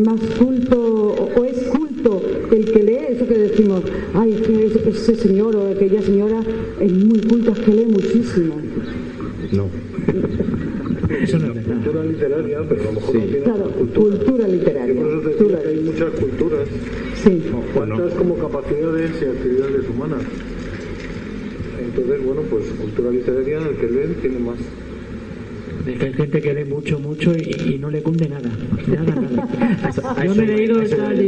más culto o es culto el que lee? Eso que decimos, ay, es que ese señor o aquella señora es muy culta, es que lee muchísimo. No. Eso no es verdad. Cultura literaria, pero a lo mejor no tiene cultura literaria. Yo por eso decía que hay muchas culturas. Sí. ¿Cuántas como capacidades y actividades humanas? Entonces, bueno, pues cultura literaria, el que lee tiene más. Es que hay gente que lee mucho y no le cunde nada. Yo me he leído tal y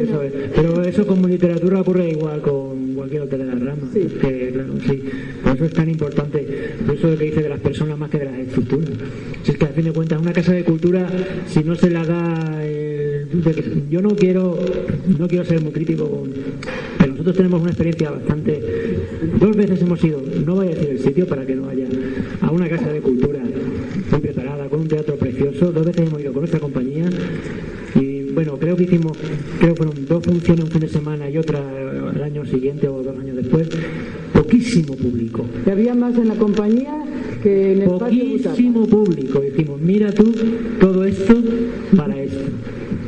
eso es. Pero eso como literatura ocurre igual con cualquier otra de las ramas. Sí. Que, claro, sí. Por eso es tan importante, por eso es lo que dice de las personas más que de las estructuras. Si es que a fin de cuentas una casa de cultura, si no se la da yo no quiero ser muy crítico pero nosotros tenemos una experiencia bastante. 2 veces hemos ido, no voy a decir el sitio para que no haya, a una casa de cultura muy preparada, con un teatro precioso. 2 veces hemos ido con nuestra compañía y bueno, creo que fueron 2 funciones un fin de semana y otra el año siguiente o 2 años después. Poquísimo público. Y había más en la compañía que en el patio. Poquísimo público. Dijimos, mira tú, todo esto para esto.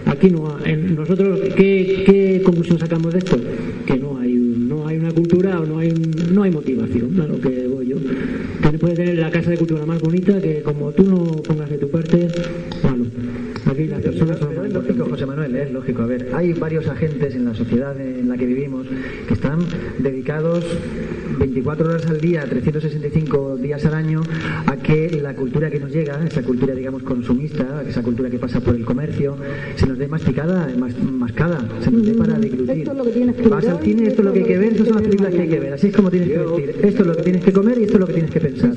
Aquí nosotros, ¿qué conclusión sacamos de esto? Que no hay una cultura o no hay motivación, a lo que voy yo. Que puedes tener la casa de cultura más bonita, que como tú no pongas de tu parte, bueno, aquí las personas son... Pero es lógico, José Manuel, es lógico. A ver, hay varios agentes en la sociedad en la que vivimos que están dedicados 24 horas al día, 365 días al año, a que la cultura que nos llega, esa cultura, digamos, consumista, esa cultura que pasa por el comercio, se nos dé mascada, se nos dé para deglutir. Esto es lo que tienes que Vas al cine, esto es lo que hay que ver, estas son las películas que hay que ver, así es como tienes que vestir, esto es lo que tienes que comer y esto es lo que tienes que pensar.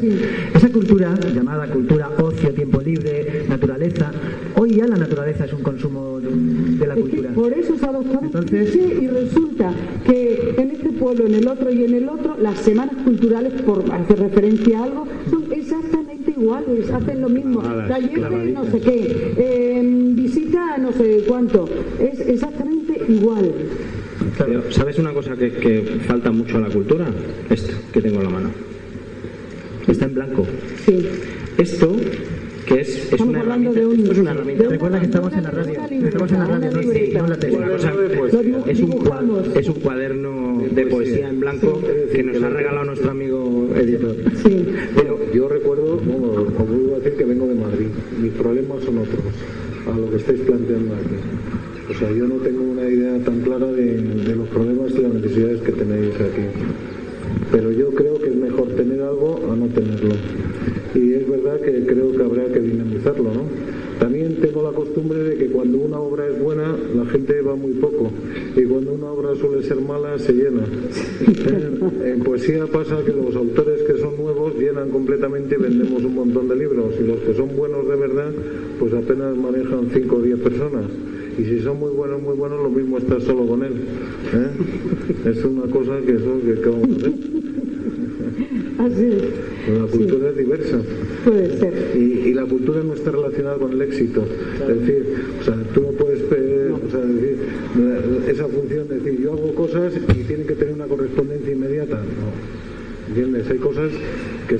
Esa cultura, llamada cultura ocio, tiempo libre, naturaleza, hoy ya la naturaleza es un consumo de la cultura. Por eso se ha adoptado y resulta que en este pueblo, en el otro y en el otro, las semanas culturales, por hacer referencia a algo, son exactamente iguales, hacen lo mismo. Taller de no sé qué, visita no sé cuánto, es exactamente igual. Pero, ¿sabes una cosa que falta mucho a la cultura? Esto que tengo en la mano. Está en blanco. Sí. Esto, que es una herramienta. Esto es una herramienta. Recuerda que estamos en la radio. Estamos en la radio, no en la tele. Es un cuaderno de poesía en blanco que nos ha regalado nuestro amigo editor. Sí. Bueno, yo recuerdo, os vuelvo a decir que vengo de Madrid. Mis problemas son otros a lo que estáis planteando aquí. O sea, yo no tengo una idea tan clara de los problemas y las necesidades que tenéis aquí. Pero yo creo que es mejor tener algo a no tenerlo. Y es verdad que creo que habrá que dinamizarlo, ¿no? También tengo la costumbre de que cuando una obra es buena, la gente va muy poco. Y cuando una obra suele ser mala, se llena. En poesía pasa que los autores que son nuevos llenan completamente y vendemos un montón de libros. Y los que son buenos de verdad, pues apenas manejan 5 o 10 personas. Y si son muy buenos, lo mismo estar solo con él. Es una cosa que vamos a hacer. Así es. La cultura es diversa. Puede ser. Y la cultura no está relacionada con el éxito. Claro. Es decir, o sea, tú no puedes decir, esa función de decir, yo hago cosas y tienen que tener una correspondencia inmediata. No. ¿Entiendes? Hay cosas que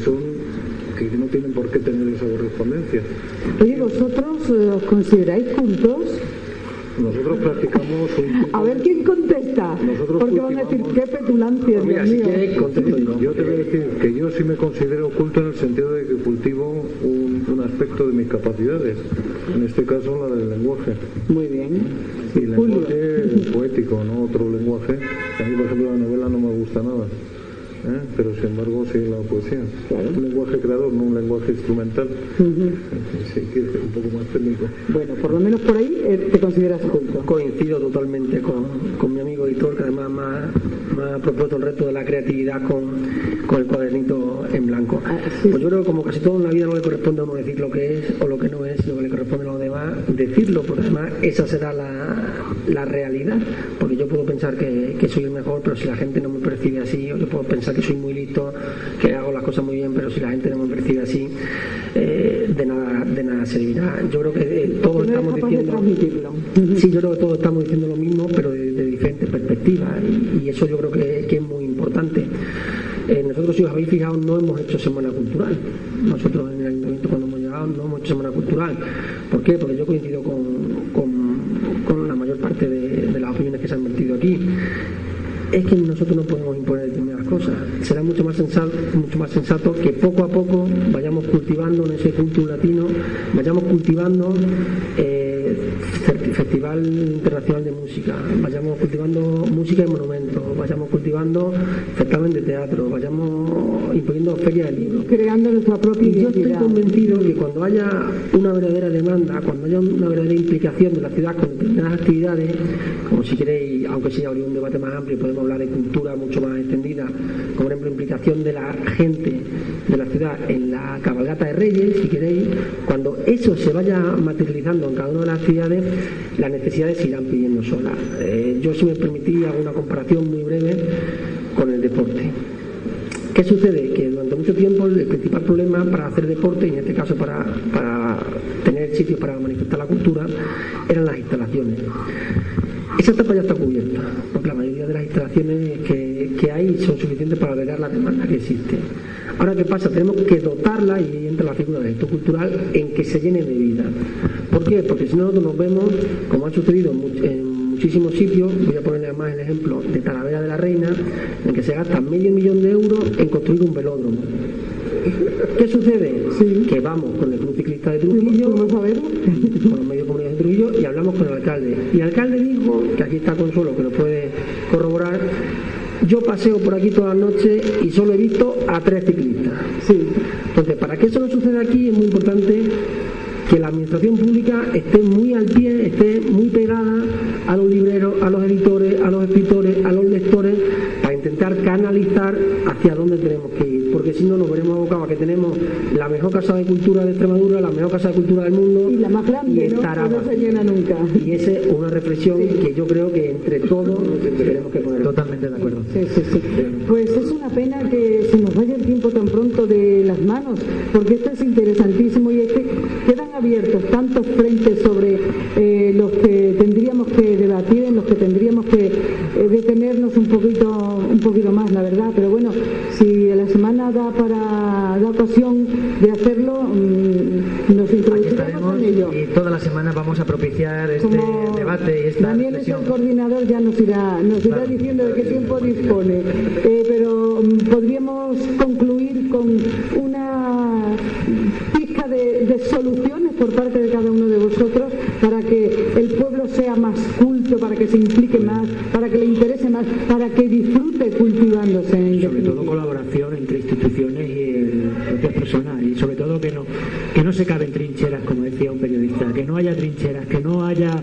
no tienen por qué tener esa correspondencia. Oye, ¿vosotros os consideráis cultos? Nosotros practicamos A ver quién contesta, porque van a decir qué petulancia, Dios mío. Yo te voy a decir que yo sí me considero culto en el sentido de que cultivo un aspecto de mis capacidades, en este caso la del lenguaje. Muy bien. Y el lenguaje poético, no otro lenguaje. A mí, por ejemplo, la novela no me gusta nada. Pero sin embargo sí la poesía. Claro. Un lenguaje creador, no un lenguaje instrumental. Sí, que es un poco más técnico. Bueno, por lo menos por ahí te consideras culto. Coincido totalmente con mi amigo editor, que además me ha propuesto el reto de la creatividad con el cuadernito en blanco. Sí. Pues yo creo que como casi todo en la vida no le corresponde a uno decir lo que es o lo que no es, sino que le corresponde a los demás decirlo, porque además esa será la realidad. Porque yo puedo pensar que soy el mejor, pero si la gente no me percibe así, o yo puedo pensar que soy muy listo, que hago las cosas muy bien, pero si la gente no me percibe así, de nada servirá. Yo creo que todos estamos diciendo, sí, yo creo que todos estamos diciendo lo mismo, pero de diferentes perspectivas, y eso yo creo que es muy importante. Nosotros, si os habéis fijado, no hemos hecho semana cultural. Nosotros en el ayuntamiento, cuando hemos llegado, no hemos hecho semana cultural. ¿Por qué? Porque yo coincido con la mayor parte de las opiniones que se han vertido aquí. Es que nosotros no podemos imponer determinadas cosas. Será mucho más sensato que poco a poco vayamos cultivando en ese culto latino, vayamos cultivando Festival Internacional de Música, vayamos cultivando música y monumentos, vayamos cultivando certamen de teatro, vayamos imponiendo feria de libros, creando nuestra propia identidad. Yo estoy convencido que cuando haya una verdadera demanda, cuando haya una verdadera implicación de la ciudad con determinadas actividades, como si queréis, aunque sea un debate más amplio, podemos hablar de cultura mucho más extendida, como por ejemplo implicación de la gente de la ciudad en la cabalgata de Reyes, si queréis, cuando eso se vaya materializando en cada una de las actividades, las necesidades se irán pidiendo solas. Yo, si me permitís, hago una comparación muy breve con el deporte. ¿Qué sucede? Que durante mucho tiempo el principal problema para hacer deporte, y en este caso para tener sitios para manifestar la cultura, eran las instalaciones. Esa etapa ya está cubierta, porque la mayoría de las instalaciones que hay son suficientes para albergar la demanda que existe. Ahora, ¿qué pasa? Tenemos que dotarla, y ahí entra la figura del gestor cultural, en que se llene de vida. ¿Por qué? Porque si no, nosotros nos vemos, como ha sucedido en muchísimos sitios. Voy a ponerle además el ejemplo de Talavera de la Reina, en que se gasta $500,000 en construir un velódromo. ¿Qué sucede? Sí. Que vamos con el Club Ciclista de Trujillo, con los medios comunitarios de Trujillo, y hablamos con el alcalde. Y el alcalde dijo, que aquí está Consuelo, que lo puede corroborar: yo paseo por aquí todas las noches y solo he visto a 3 ciclistas. Sí. Entonces, para que eso no suceda aquí, es muy importante que la administración pública esté muy al pie, esté muy pegada a los libreros, a los editores, a los escritores, a los lectores, para intentar canalizar hacia dónde tenemos que ir, porque si no nos veremos abocados a que tenemos la mejor casa de cultura de Extremadura, la mejor casa de cultura del mundo, y la más grande, no se llena nunca. Y esa es una reflexión que yo creo que entre todos tenemos que poner. Totalmente de acuerdo. Sí. Pues es una pena que se nos vaya el tiempo tan pronto de las manos, porque esto es interesantísimo, y es que quedan abiertos tantos frentes sobre los que tendríamos que debatir, en los que tendríamos que detenernos un poquito más, la verdad. Pero bueno, si la semana da ocasión de hacerlo, nos introduciremos en ello. Y toda la semana vamos a propiciar este debate y esta Daniel reflexión. Es el coordinador, ya nos irá diciendo de qué tiempo dispone. Pero podríamos concluir con una pizca de soluciones por parte de cada uno de vosotros, para que el pueblo sea más culto, para que se implique más, para que le interese más, para que disfrute cultivándose. Sobre todo colaboración entre instituciones y propias personas, y sobre todo que no se caben trincheras, como decía un periodista, que no haya trincheras, que no haya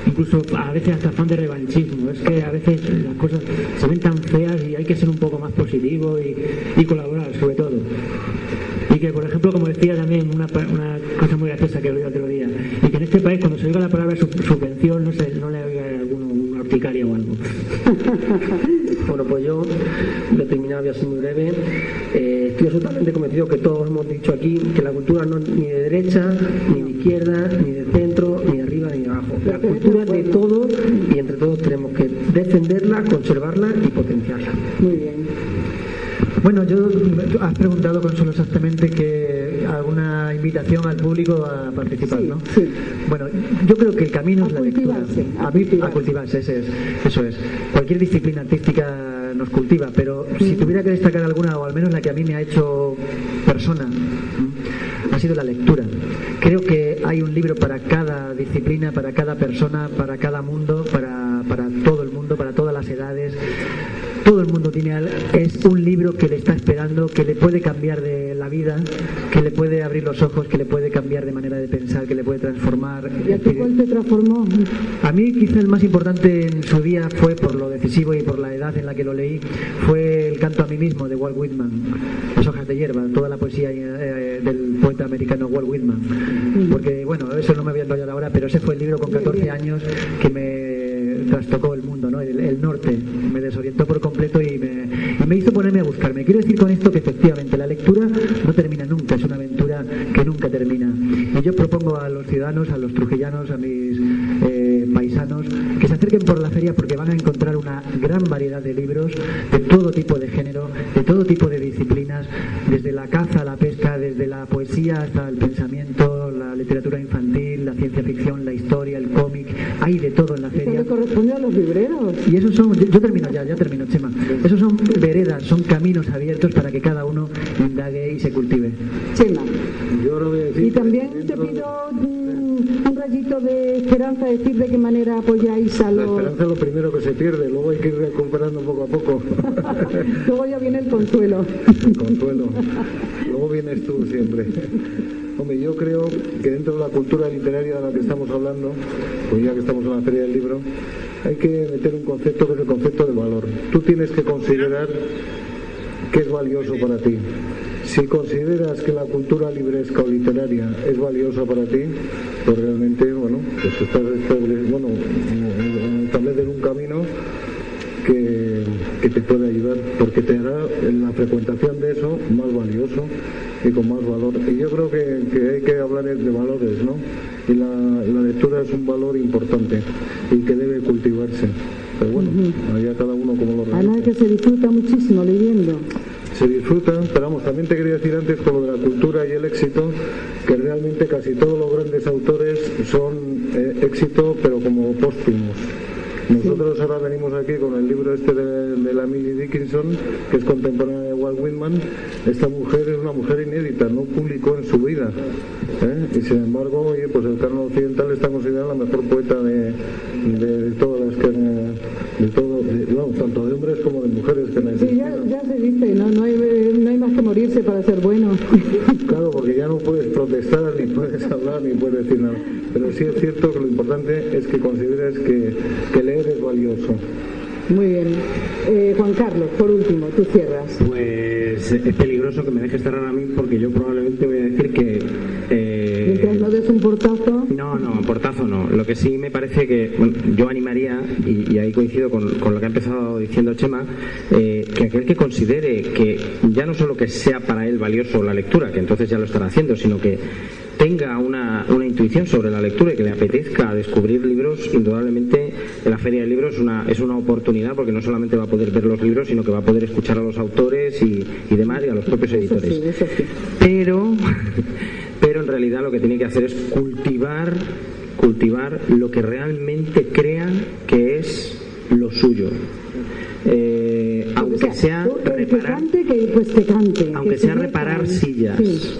incluso a veces hasta afán de revanchismo. Es que a veces las cosas se ven tan feas y hay que ser un poco más positivo y colaborar, sobre todo. Y que, por ejemplo, como decía también una cosa muy graciosa que he oído otro día, y que en este país, cuando se oiga la palabra subvención, no le oiga una urticaria o algo. Bueno, pues yo voy a terminar, voy a ser muy breve. Estoy absolutamente convencido que todos hemos dicho aquí que la cultura no es ni de derecha, ni de izquierda, ni de centro, ni de arriba, ni de abajo. La cultura es de todos, y entre todos tenemos que defenderla, conservarla y potenciarla. Muy bien. Bueno, has preguntado, Consuelo, exactamente que alguna invitación al público a participar, ¿no? Sí. Bueno, yo creo que el camino es la lectura. A cultivarse, eso es. Cualquier disciplina artística nos cultiva, pero si tuviera que destacar alguna, o al menos la que a mí me ha hecho persona, ha sido la lectura. Creo que hay un libro para cada disciplina, para cada persona, para cada mundo, para todo el mundo, para todas las edades. Todo el mundo es un libro que le está esperando, que le puede cambiar de la vida, que le puede abrir los ojos, que le puede cambiar de manera de pensar, que le puede transformar. ¿Y a ti cuál te transformó? A mí quizá el más importante en su día fue, por lo decisivo y por la edad en la que lo leí, fue El canto a mí mismo de Walt Whitman, Las hojas de hierba, toda la poesía del poeta americano Walt Whitman. Porque, bueno, eso no me voy a enrollar ahora, pero ese fue el libro con 14 años que me trastocó el mundo, ¿no? El norte me desorientó por completo y me hizo ponerme a buscarme. Quiero decir con esto que efectivamente la lectura no termina nunca, es una aventura que nunca termina. Y yo propongo a los ciudadanos, a los trujillanos, a mis paisanos, que se acerquen por la feria, porque van a encontrar una gran variedad de libros de todo tipo de género, de todo tipo de disciplinas, desde la caza a la pesca, desde la poesía hasta el pensamiento, la literatura infantil, la ciencia ficción, la historia, el cómic. Hay de todo en la feria. Eso le corresponde a los libreros. Y esos son, yo termino, Chema. Esos son veredas, son caminos abiertos para que cada uno indague y se cultive. Chema. Yo ahora voy a decir, y también te pido un rayito de esperanza, decir de qué manera apoyáis a los... La esperanza es lo primero que se pierde, luego hay que ir recuperando poco a poco. Luego ya viene el consuelo. El consuelo. Luego vienes tú siempre. Hombre, yo creo que dentro de la cultura literaria de la que estamos hablando, pues ya que estamos en la Feria del Libro, hay que meter un concepto que es el concepto de valor. Tú tienes que considerar qué es valioso para ti. Si consideras que la cultura libresca o literaria es valiosa para ti, pues realmente, bueno, pues establecer un camino que te puede ayudar, porque te hará en la frecuentación de eso más valioso. creo que hay que hablar de valores, ¿no? Y la lectura es un valor importante y que debe cultivarse. Pero bueno, allá cada uno como lo realiza. Además que se disfruta muchísimo leyendo. Se disfrutan, pero vamos, también te quería decir antes con lo de la cultura y el éxito, que realmente casi todos los grandes autores son éxito, pero como póstumos. Nosotros ahora venimos aquí con el libro este de la Emily Dickinson, que es contemporánea de Walt Whitman. Esta mujer es una mujer inédita, no publicó en su vida, y sin embargo, oye, pues el canon occidental está considerada la mejor poeta de todas las que tanto de hombres como de mujeres que necesitan. Sí, ya se dice, no hay más que morirse para ser bueno. Claro, porque ya no puedes protestar, ni puedes hablar, ni puedes decir nada. Pero sí es cierto que lo importante es que consideres que leer es valioso. Muy bien. Juan Carlos, por último, tú cierras. Pues es peligroso que me dejes cerrar a mí, porque yo probablemente voy a decir que... Mientras no des un portazo... No, portazo no. Lo que sí me parece que, bueno, yo animaría, y ahí coincido con lo que ha empezado diciendo Chema, que aquel que considere que ya no solo que sea para él valioso la lectura, que entonces ya lo estará haciendo, sino que tenga una intuición sobre la lectura y que le apetezca descubrir libros, indudablemente la Feria del Libro es una oportunidad, porque no solamente va a poder ver los libros, sino que va a poder escuchar a los autores y demás, y a los propios editores. Eso sí. Pero en realidad lo que tiene que hacer es cultivar lo que realmente crea que es lo suyo. Aunque sea reparar, aunque sea reparar sillas. Sí.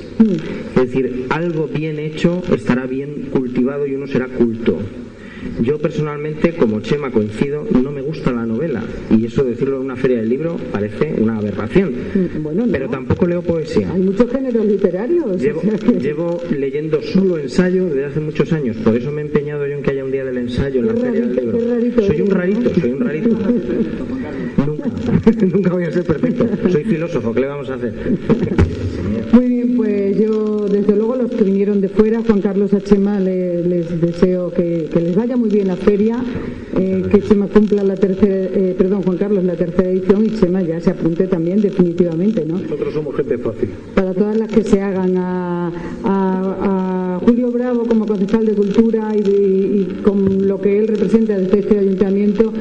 Es decir, algo bien hecho estará bien cultivado y uno será culto. Yo personalmente, como Chema, coincido, no me gusta la novela, y eso decirlo en una feria del libro parece una aberración. Bueno, no. Pero tampoco leo poesía. Hay muchos géneros literarios. Llevo leyendo solo ensayo desde hace muchos años, por eso me he empeñado yo en que haya un día del ensayo en la feria del libro. Soy un rarito. Nunca voy a ser perfecto. Soy filósofo, ¿qué le vamos a hacer? Muy bien, pues yo, desde luego, los que vinieron de fuera, Juan Carlos, a Chema les deseo que les vaya muy bien la feria, que Chema cumpla Juan Carlos, la tercera edición, y Chema ya se apunte también definitivamente, ¿no? Nosotros somos gente fácil. Para todas las que se hagan a Julio Bravo como concejal de Cultura y con lo que él representa desde este ayuntamiento,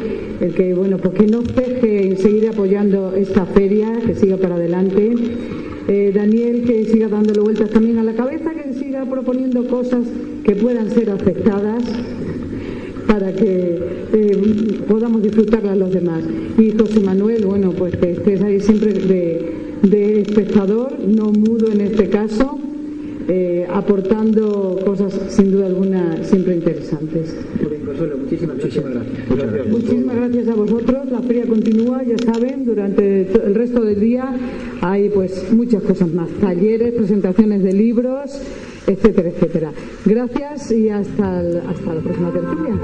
el que, bueno, pues que no ceje en seguir apoyando esta feria, que siga para adelante. Daniel, que siga dándole vueltas también a la cabeza, que siga proponiendo cosas que puedan ser aceptadas para que podamos disfrutarlas los demás. Y José Manuel, bueno, pues que estés ahí siempre de espectador, no mudo en este caso, aportando cosas sin duda alguna siempre interesantes. Muy bien, Consuelo, muchísimas gracias. Muchísimas gracias a vosotros. La feria continúa, ya saben, durante el resto del día hay pues muchas cosas más, talleres, presentaciones de libros, etcétera, etcétera. Gracias y hasta la próxima tertulia.